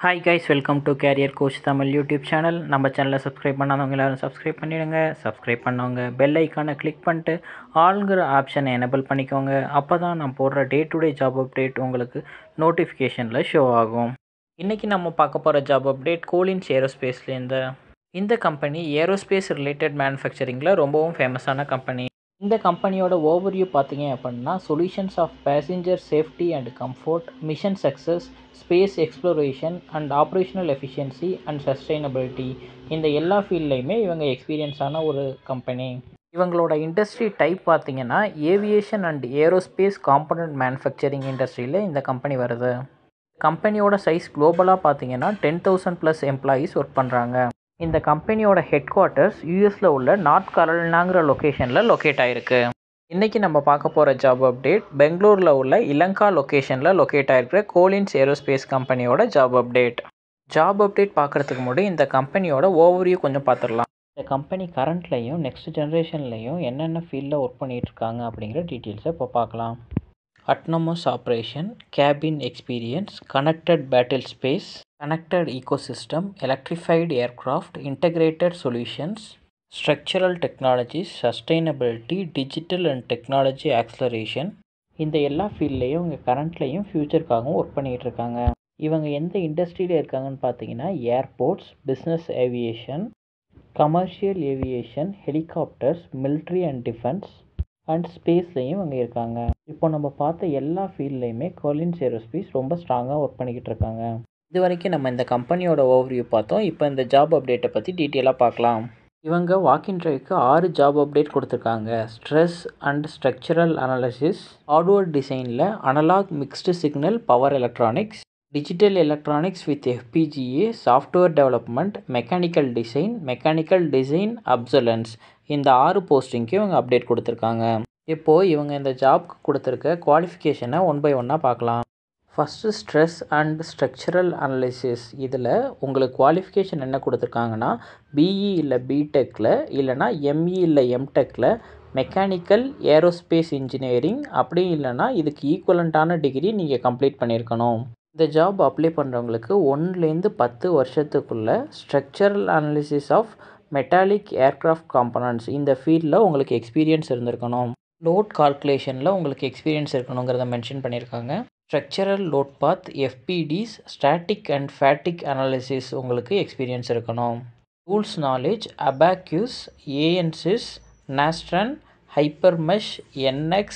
Hi guys, welcome to carrier coach Tamil YouTube channel. நம்ம சேனலை subscribe பண்ணாதவங்க எல்லாரும் சப்ஸ்கிரைப் பண்ணிவிடுங்க. சப்ஸ்கிரைப் பண்ணவங்க பெல் ஐக்கானை கிளிக் பண்ணிட்டு ஆளுங்கிற ஆப்ஷனை எனேபிள் பண்ணிக்கோங்க. அப்போ தான் நான் போடுற day to day job update உங்களுக்கு நோட்டிஃபிகேஷனில் ஷோ ஆகும். இன்றைக்கி நம்ம பார்க்க போகிற ஜாப் அப்டேட் கோலின்ஸ் ஏரோஸ்பேஸ்லேருந்து. இந்த கம்பெனி ஏரோஸ்பேஸ் ரிலேட்டட் மேனுஃபேக்சரிங்கில் ரொம்பவும் ஃபேமஸான கம்பெனி. இந்த கம்பெனியோட ஓவர்வியூ பார்த்தீங்க அப்படின்னா, solutions of passenger safety and comfort, mission success, space exploration and operational efficiency and sustainability, இந்த எல்லா ஃபீல்ட்லையுமே இவங்க எக்ஸ்பீரியன்ஸான ஒரு கம்பெனி. இவங்களோட இண்டஸ்ட்ரி டைப் பார்த்தீங்கன்னா aviation and aerospace component manufacturing இண்டஸ்ட்ரியில் இந்த கம்பெனி வருது. கம்பெனியோட சைஸ் குளோபலாக பார்த்தீங்கன்னா 10,000+ எம்ப்ளாயீஸ் ஒர்க் பண்ணுறாங்க. இந்த கம்பெனியோட ஹெட் குவார்ட்டர்ஸ் யூஎஸில் உள்ள நார்த் கரோலினாங்கிற லொக்கேஷனில் லொக்கேட் ஆகிருக்கு. இன்றைக்கி நம்ம பார்க்க போகிற ஜாப் அப்டேட் பெங்களூரில் உள்ள இலங்கா லொக்கேஷனில் லொக்கேட் ஆகிருக்கிற கோலின்ஸ் ஏரோஸ்பேஸ் கம்பெனியோட ஜாப் அப்டேட். ஜாப் அப்டேட் பார்க்குறதுக்கு முன்னாடி இந்த கம்பெனியோட ஓவர்வியூ கொஞ்சம் பார்த்துடலாம். இந்த கம்பெனி கரண்ட்லையும் நெக்ஸ்ட் ஜென்ரேஷன்லையும் என்னென்ன ஃபீல்டில் ஒர்க் பண்ணிகிட்ருக்காங்க அப்படிங்கிற டீட்டெயில்ஸை இப்போ பார்க்கலாம். Autonomous operation, cabin experience, connected battle space, connected ecosystem, electrified aircraft, integrated solutions, structural technologies, sustainability, digital and technology acceleration, இந்த எல்லா ஃபீல்ட்லேயும் இவங்க கரண்ட்லேயும் ஃப்யூச்சருக்காகவும் ஒர்க் பண்ணிகிட்டு இருக்காங்க. இவங்க எந்த இண்டஸ்ட்ரியில் இருக்காங்கன்னு பார்த்தீங்கன்னா airports, business aviation, commercial aviation, helicopters, military and defence and ஸ்பேஸ்லேயும் இவங்க இருக்காங்க. இப்போ நம்ம பார்த்த எல்லா ஃபீல்ட்லேயுமே கோலின்ஸ் ஏரோஸ்பேஸ் ரொம்ப ஸ்ட்ராங்காக ஒர்க் பண்ணிக்கிட்டு இருக்காங்க. இது வரைக்கும் நம்ம இந்த கம்பெனியோட ஓவர்வியூ பார்த்தோம். இப்போ இந்த ஜாப் அப்டேட்டை பற்றி டீட்டெயிலாக பார்க்கலாம். இவங்க வாக்கின் ட்ரைவ்க்கு 6 ஜாப் அப்டேட் கொடுத்துருக்காங்க. Stress and structural analysis, hardware டிசைனில் analog mixed signal power electronics, digital electronics with FPGA, software development, mechanical design அப்சலன்ஸ், இந்த 6 போஸ்டிங்க்கு இவங்க அப்டேட் கொடுத்துருக்காங்க. இப்போது இவங்க இந்த ஜாப்க்கு கொடுத்துருக்க குவாலிஃபிகேஷனை ஒன் பை ஒன்னாக பார்க்கலாம். First stress and structural analysis. இதில் உங்களுக்கு குவாலிஃபிகேஷன் என்ன கொடுத்துருக்காங்கன்னா BE இல்லை பிடெக்கில், இல்லைனா ME இல்லை எம்டெக்கில் மெக்கானிக்கல் ஏரோஸ்பேஸ் இன்ஜினியரிங், அப்படி இல்லைனா இதுக்கு ஈக்குவலண்ட்டான டிகிரி நீங்கள் கம்ப்ளீட் பண்ணியிருக்கணும். இந்த ஜாப் அப்ளை பண்ணுறவங்களுக்கு 1லேருந்து 10 வருஷத்துக்குள்ளே structural analysis of metallic aircraft components, இந்த ஃபீல்டில் உங்களுக்கு எக்ஸ்பீரியன்ஸ் இருந்திருக்கணும். லோட் கால்குலேஷனில் உங்களுக்கு எக்ஸ்பீரியன்ஸ் இருக்கணுங்கிறத மென்ஷன் பண்ணியிருக்காங்க. Structural load path, FPDs, static and fatigue analysis உங்களுக்கு எக்ஸ்பீரியன்ஸ் இருக்கணும். Tools knowledge, Abaqus, ANSYS, Nastran, hypermesh, NX,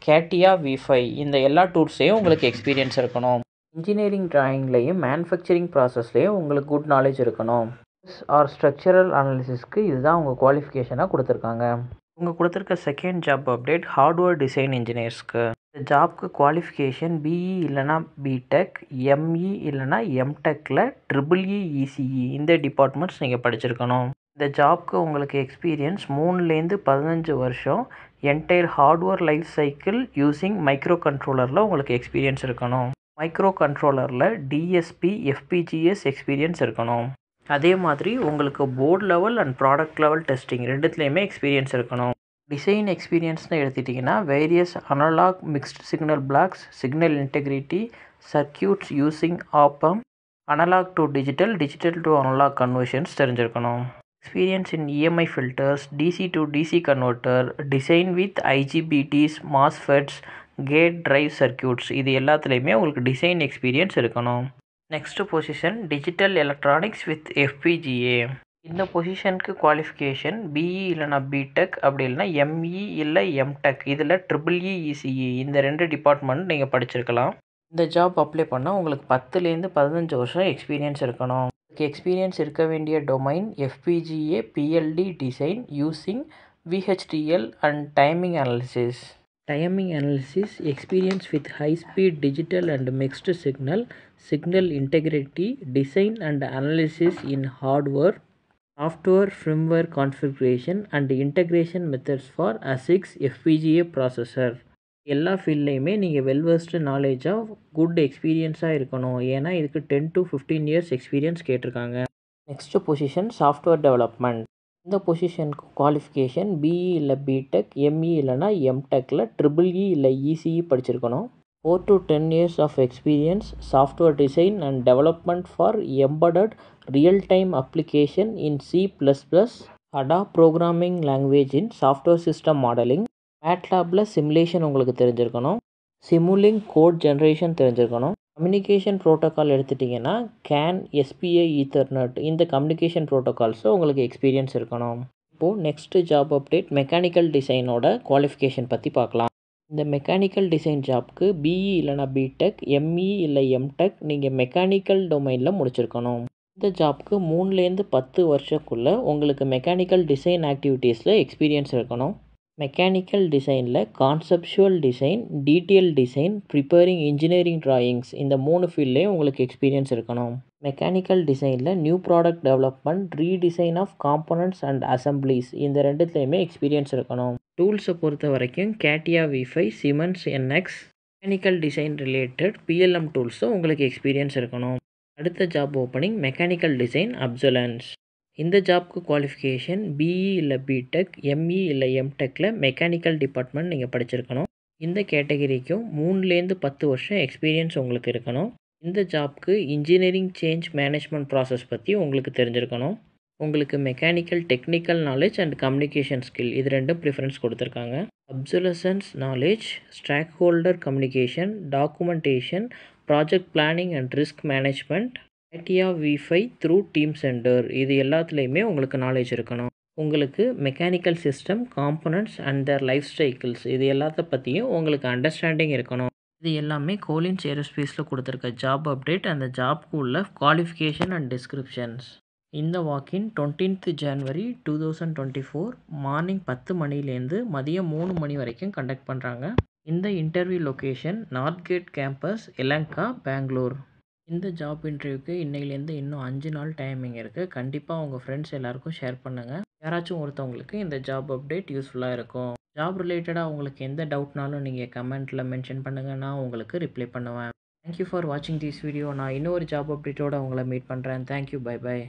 CATIA V5, இந்த எல்லா டூல்ஸையும் உங்களுக்கு எக்ஸ்பீரியன்ஸ் இருக்கணும். இன்ஜினியரிங் டிராயிங்லேயும் மேனுஃபேக்சரிங் ப்ராசஸ்லேயும் உங்களுக்கு குட் நாலேஜ் இருக்கணும். ஆர் ஸ்ட்ரக்சரல் அனாலிசிஸ்க்கு இதுதான் உங்கள் குவாலிஃபிகேஷனாக கொடுத்துருக்காங்க. இவங்க கொடுத்துருக்க second job update hardware design இன்ஜினியர்ஸ்க்கு. இந்த ஜாப்க்கு குவாலிஃபிகேஷன் BE இல்லைனா பிடெக், ME இல்லைனா எம்டெக்கில் EEE ECE, இந்த டிபார்ட்மெண்ட்ஸ் நீங்கள் படிச்சிருக்கணும். இந்த ஜாப்க்கு உங்களுக்கு எக்ஸ்பீரியன்ஸ் 3லேருந்து 15 வருஷம் entire hardware life cycle using micro கண்ட்ரோலரில் உங்களுக்கு எக்ஸ்பீரியன்ஸ் இருக்கணும். மைக்ரோ கண்ட்ரோலரில் DSP, FPGAs எக்ஸ்பீரியன்ஸ் இருக்கணும். அதே மாதிரி உங்களுக்கு board level and product level testing ரெண்டுத்துலேயுமே experience இருக்கணும். டிசைன் எக்ஸ்பீரியன்ஸ்னு எடுத்துட்டிங்கன்னா various analog mixed signal blocks, signal integrity, circuits using op amp, analog to digital to analog conversions தெரிஞ்சிருக்கணும். Experience in EMI filters, DC to DC converter, design with IGBTs, MOSFETs, gate drive circuits, இது எல்லாத்துலேயுமே உங்களுக்கு design experience இருக்கணும். Next position digital electronics with FPGA. இந்த பொசிஷனுக்கு qualification BE இல்லைனா BTech, அப்படி இல்லைனா ME இல்லை எம்டெக், இதில் EEE ECE, இந்த 2 டிபார்ட்மெண்ட் நீங்கள் படிச்சிருக்கலாம். இந்த ஜாப் அப்ளை பண்ணால் உங்களுக்கு 10லேருந்து 15 வருஷம் எக்ஸ்பீரியன்ஸ் இருக்கணும். இதுக்கு எக்ஸ்பீரியன்ஸ் இருக்க வேண்டிய domain FPGA PLD design using VHDL and timing analysis. Experience with high-speed digital and mixed signal integrity, design and analysis in hardware, software firmware configuration and integration methods for ASICs FPGA processor. எல்லா ஃபீல்ட்லேயுமே நீங்கள் வெல்வெர்ஸ்டு knowledge of good எக்ஸ்பீரியன்ஸாக இருக்கணும். ஏன்னா இதுக்கு 10 to 15 years experience கேட்டிருக்காங்க. Next position software development. இந்த பொசிஷனுக்கு qualification BE இல்லை பிடெக், ME இல்லைனா எம்டெக்கில் EEE இல்லை ECE படிச்சிருக்கணும். 4 to 10 years of experience, software design and development for embedded real-time application in C++, ADA programming language in software system modeling, MATLABல simulation உங்களுக்கு தெரிஞ்சிருக்கணும், Simulink code generation தெரிஞ்சிருக்கணும், communication protocol எடுத்துட்டிங்கன்னா CAN, SPI, ethernet இந்த communication ப்ரோட்டோகால்ஸும் உங்களுக்கு experience இருக்கணும். இப்போது next job update mechanical டிசைனோட குவாலிஃபிகேஷன் பற்றி பார்க்கலாம். இந்த மெக்கானிக்கல் டிசைன் ஜாப்க்கு பிஇ இல்லைனா பிடெக், எம்இ இல்லை எம்டெக் நீங்கள் மெக்கானிக்கல் டொமைனில் முடிச்சிருக்கணும். இந்த ஜாப்க்கு 3லேருந்து 10 வருஷக்குள்ளே உங்களுக்கு மெக்கானிக்கல் டிசைன் ஆக்டிவிட்டீஸில் எக்ஸ்பீரியன்ஸ் இருக்கணும். மெக்கானிக்கல் டிசைனில் conceptual design, detail design, preparing engineering drawings இந்த 3 ஃபீல்ட்லேயும் உங்களுக்கு எக்ஸ்பீரியன்ஸ் இருக்கணும். மெக்கானிக்கல் டிசைனில் new product development, redesign of components and assemblies இந்த ரெண்டுத்துலேயுமே எக்ஸ்பீரியன்ஸ் இருக்கணும். டூல்ஸை பொறுத்த வரைக்கும் CATIA V5, Siemens NX, mechanical design related PLM டூல்ஸும் உங்களுக்கு எக்ஸ்பீரியன்ஸ் இருக்கணும். அடுத்த ஜாப் ஓப்பனிங் மெக்கானிக்கல் டிசைன் அப்சலன்ஸ். இந்த ஜாப்க்கு குவாலிஃபிகேஷன் பிஇ இல்லை பிடெக், எம்இ இல்லை எம்டெக்கில் மெக்கானிக்கல் டிபார்ட்மெண்ட் நீங்கள் படிச்சிருக்கணும். இந்த கேட்டகரிக்கும் 3லேருந்து 10 வருஷம் எக்ஸ்பீரியன்ஸ் உங்களுக்கு இருக்கணும். இந்த ஜாப்க்கு இன்ஜினியரிங் சேஞ்ச் மேனேஜ்மெண்ட் ப்ராசஸ் பற்றி உங்களுக்கு தெரிஞ்சிருக்கணும். உங்களுக்கு mechanical technical knowledge and communication skill இது ரெண்டும் ப்ரிஃபரன்ஸ் கொடுத்துருக்காங்க. அப்சலசன்ஸ் knowledge, stakeholder communication, documentation, project planning and risk management, CATIA V5 through team centre இது எல்லாத்துலேயுமே உங்களுக்கு நாலேஜ் இருக்கணும். உங்களுக்கு mechanical system, components and Dhar life cycles இது எல்லாத்த பற்றியும் உங்களுக்கு அண்டர்ஸ்டாண்டிங் இருக்கணும். இது எல்லாமே கோலின்ஸ் ஏரோஸ்பேஸில் கொடுத்துருக்க ஜாப் அப்டேட், அந்த ஜாப்க்கு உள்ள குவாலிஃபிகேஷன் அண்ட் டிஸ்கிரிப்ஷன்ஸ். இந்த வாக்கின் 20th January 2024 மார்னிங் 10 மணிலேருந்து மதியம் 3 மணி வரைக்கும் கண்டக்ட் பண்ணுறாங்க. இந்த interview location Northgate campus, Yelahanka, Bangalore. இந்த ஜாப் இன்டர்வியூக்கு இன்னையிலேருந்து இன்னும் 5 நாள் டைமிங் இருக்குது. கண்டிப்பாக உங்கள் ஃப்ரெண்ட்ஸ் எல்லாருக்கும் ஷேர் பண்ணுங்கள். யாராச்சும் ஒருத்தவங்களுக்கு இந்த ஜாப் அப்டேட் யூஸ்ஃபுல்லாக இருக்கும். ஜாப் ரிலேட்டடாக உங்களுக்கு எந்த டவுட்னாலும் நீங்கள் கமெண்ட்டில் மென்ஷன் பண்ணுங்கள், நான் உங்களுக்கு ரிப்ளை பண்ணுவேன். தேங்க்யூ ஃபார் வாட்சிங் திஸ் வீடியோ. நான் இன்னொரு ஜாப் அப்டேட்டோடு உங்களை மீட் பண்ணுறேன். Thank you, bye by.